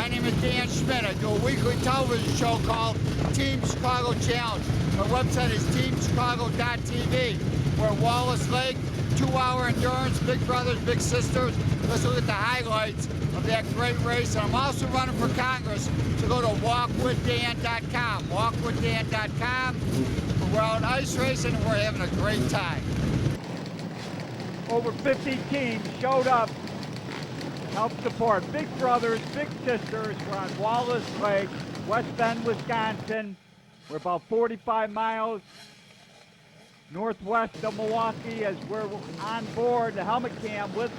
My name is Dan Schmitt. I do a weekly television show called Team Chicago Challenge. My website is teamchicago.tv. We're at Wallace Lake, 2-hour endurance, big brothers, big sisters. Let's look at the highlights of that great race. And I'm also running for Congress, so go to walkwithdan.com. Walkwithdan.com. We're out ice racing and we're having a great time. Over 50 teams showed up to help support Big Brothers, Big Sisters. We're on Wallace Lake, West Bend, Wisconsin. We're about 45 miles northwest of Milwaukee as we're on board the helmet cam with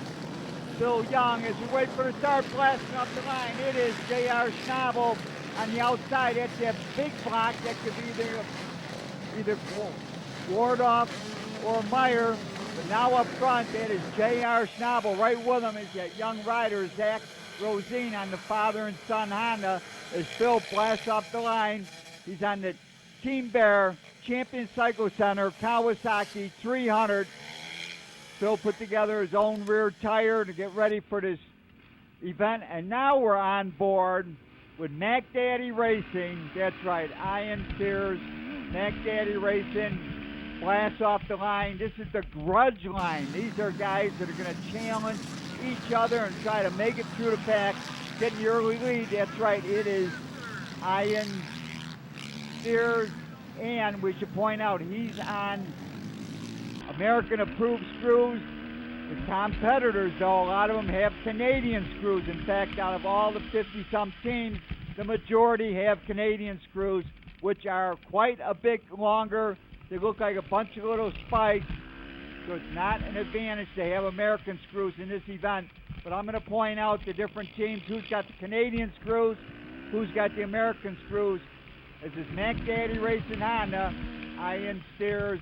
Phil Young as we wait for the start blasting up the line. It is J.R. Schnabel on the outside. That's that big block that could be either Wardoff or Meyer. But now up front, that is J.R. Schnabel. Right with him is that young rider, Zach Rosine, on the father and son Honda, as Phil blasts off the line. He's on the Team Bear Champion Cycle Center Kawasaki 300. Phil put together his own rear tire to get ready for this event. And now we're on board with Mac Daddy Racing. That's right, Ian Sears, Mac Daddy Racing. Blast off the line. This is the grudge line. These are guys that are going to challenge each other and try to make it through the pack, get the early lead. That's right, it is Ian Sears, and we should point out he's on American-approved screws. The competitors, though, a lot of them have Canadian screws. In fact, out of all the 50-some teams, the majority have Canadian screws, which are quite a bit longer. They look like a bunch of little spikes, so it's not an advantage to have American screws in this event. But I'm going to point out the different teams, who's got the Canadian screws, who's got the American screws. This is Mac Daddy Racing Honda. Ian Steers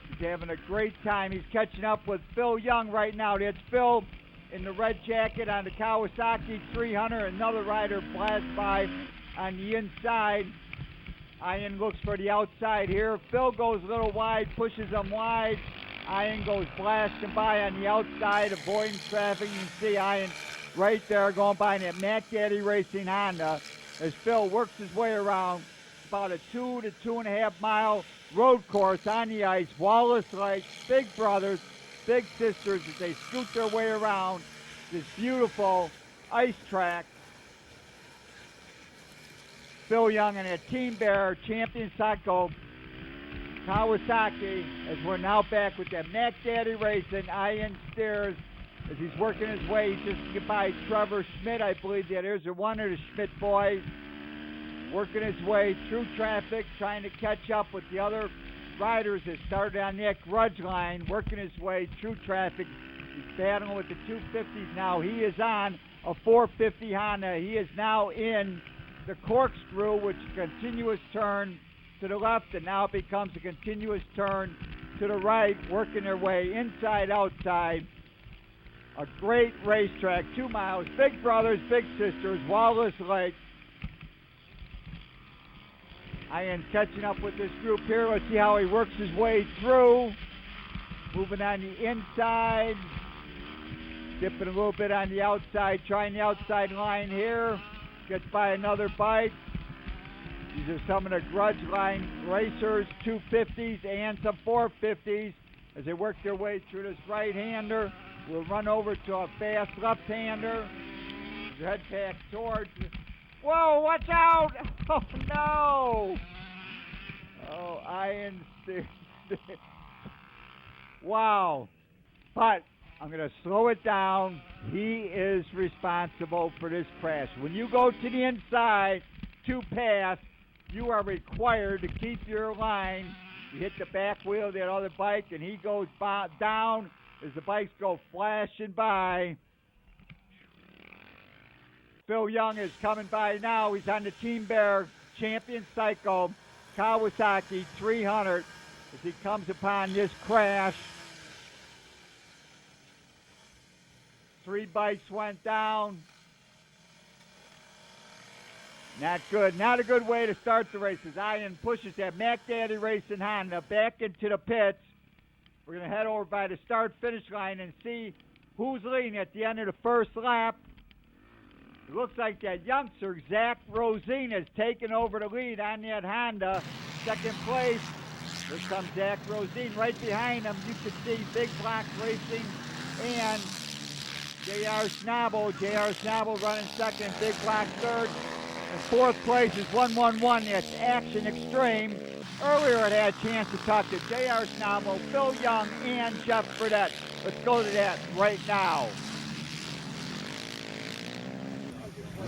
is having a great time. He's catching up with Phil Young right now. That's Phil in the red jacket on the Kawasaki 300. Another rider blasts by on the inside. Ian looks for the outside here. Phil goes a little wide, pushes him wide. Ian goes blasting by on the outside, avoiding traffic. You can see Ian right there going by that Mac Daddy Racing Honda as Phil works his way around about a 2 to 2.5 mile road course on the ice. Wallace Lake, Big Brothers, Big Sisters as they scoot their way around this beautiful ice track. Phil Young and a Team Bear Champion Cycle Kawasaki as we're now back with that Mac Daddy Racing. Ian Steers as he's working his way. He's just get by Trevor Schmitt, I believe that is, or one of the Schmitt boys. Working his way through traffic, trying to catch up with the other riders that started on that grudge line, working his way through traffic. He's battling with the 250s now. He is on a 450 Honda. He is now in the corkscrew, which is a continuous turn to the left, and now it becomes a continuous turn to the right, working their way inside, outside. A great racetrack, 2 miles. Big Brothers, Big Sisters, Wallace Lake. Ian catching up with this group here. Let's see how he works his way through. Moving on the inside. Dipping a little bit on the outside. Trying the outside line here. Gets by another bike. These are some of the grudge line racers, 250s and some 450s. As they work their way through this right-hander, we'll run over to a fast left-hander. Head back towards... Whoa, watch out! Oh, no! Oh, Ian... Wow. But I'm going to slow it down. He is responsible for this crash. When you go to the inside to pass, you are required to keep your line. You hit the back wheel of that other bike, and he goes down as the bikes go flashing by. Phil Young is coming by now. He's on the Team Bear Champion Cycle Kawasaki 300 as he comes upon this crash. 3 bikes went down. Not good. Not a good way to start the races. Ian pushes that Mac Daddy Racing Honda back into the pits. We're going to head over by the start-finish line and see who's leading at the end of the first lap. It looks like that youngster, Zach Rosine, has taken over the lead on that Honda. Second place. Here comes Zach Rosine. Right behind him, you can see Big Block Racing and J.R. Schnabel. J.R. Schnabel running second, Big Block third. And fourth place is 111. That's Action Extreme. Earlier it had a chance to talk to J.R. Schnabel, Phil Young, and Jeff Fredette. Let's go to that right now.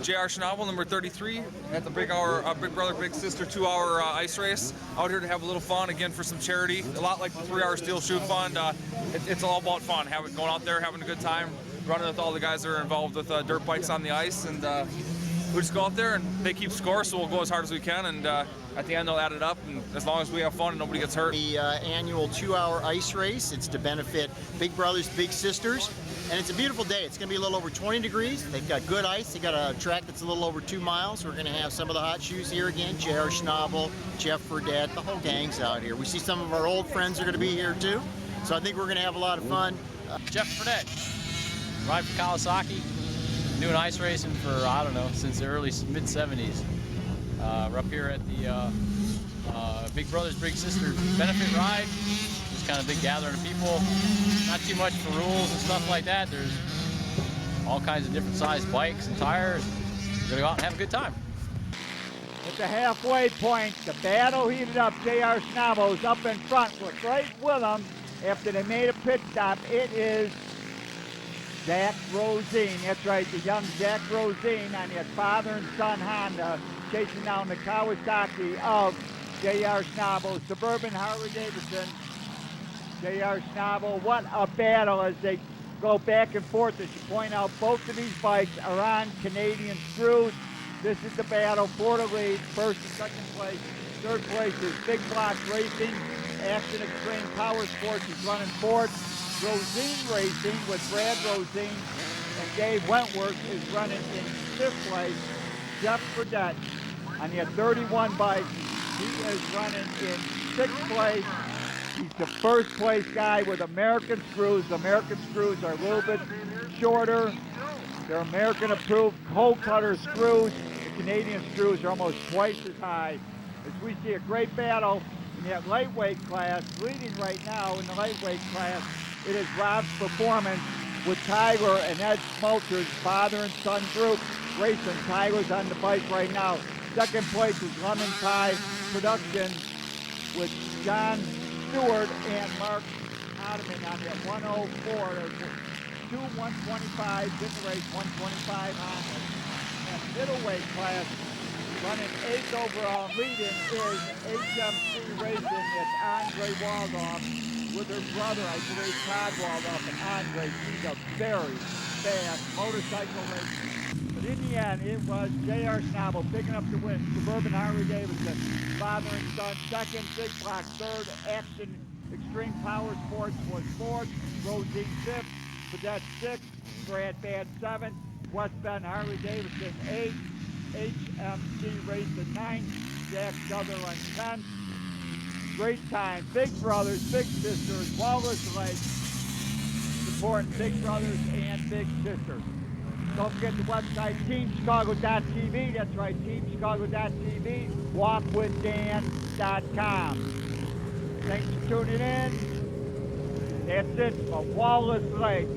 J.R. Schnabel, number 33, at the Big Brother, Big Sister 2-hour ice race. Out here to have a little fun, again, for some charity. A lot like the 3-hour Steel Shoe Fund. It's all about fun, going out there, having a good time, running with all the guys that are involved with dirt bikes on the ice. And we just go out there, and they keep score, so we'll go as hard as we can. And at the end, they'll add it up. And as long as we have fun and nobody gets hurt. The annual 2-hour ice race. It's to benefit Big Brothers, Big Sisters. And it's a beautiful day. It's going to be a little over 20 degrees. They've got good ice. They got a track that's a little over 2 miles. We're going to have some of the hot shoes here again. J.R. Schnabel, Jeff Fredette, the whole gang's out here. We see some of our old friends are going to be here too. So I think we're going to have a lot of fun. Jeff Fredette, ride for Kawasaki. Doing ice racing for, I don't know, since the early mid-70s. We're up here at the Big Brothers Big Sisters benefit ride. Just kind of big gathering of people. Not too much for rules and stuff like that. There's all kinds of different sized bikes and tires. We're gonna go out and have a good time. At the halfway point, the battle heated up. J.R. Schnabel's up in front. We're right with them after they made a pit stop. It is Zach Rosine. That's right, the young Zach Rosine on that father and son Honda chasing down the Kawasaki of J.R. Schnabel, Suburban Harley-Davidson. J.R. Schnabel, what a battle as they go back and forth. As you point out, both of these bikes are on Canadian screws. This is the battle for the lead. First and second place. Third place is Big Block Racing. Action Extreme Power Sports is running fourth. Rosine Racing with Brad Rosine and Dave Wentworth is running in fifth place. Jeff Fredette on the 31 bike, he is running in sixth place. He's the first place guy with American screws. The American screws are a little bit shorter. They're American approved cold cutter screws. The Canadian screws are almost twice as high. As we see a great battle in that lightweight class, leading right now in the lightweight class, it is Rob's Performance with Tyler and Ed Smolter's father and son group racing. Tyler's on the bike right now. Second place is Lemon Pie Production with John Stewart and Mark Ottoman on that 104. There's two 125s in the race, 125 on it. And middleweight class, running 8th overall, leading is HMC Racing. It's Andre Waldorf with her brother, I believe, Todd Waldorf, and Andre. She's a very fast motorcycle racer. But in the end, it was J.R. Schnabel picking up the win. Suburban Harley-Davidson, father and son, second. Big Block third. Action Extreme Power Sports was fourth. Rosine fifth. Fredette sixth. Brad Bad seventh. West Bend Harley-Davidson eighth. HMC Racing ninth. Jack Sutherland 10th. Great time. Big Brothers, Big Sisters, Wallace Lake, supporting Big Brothers and Big Sisters. Don't forget the website, teamchicago.tv. That's right, teamchicago.tv. Walkwithdan.com. Thanks for tuning in. That's it from Wallace Lake.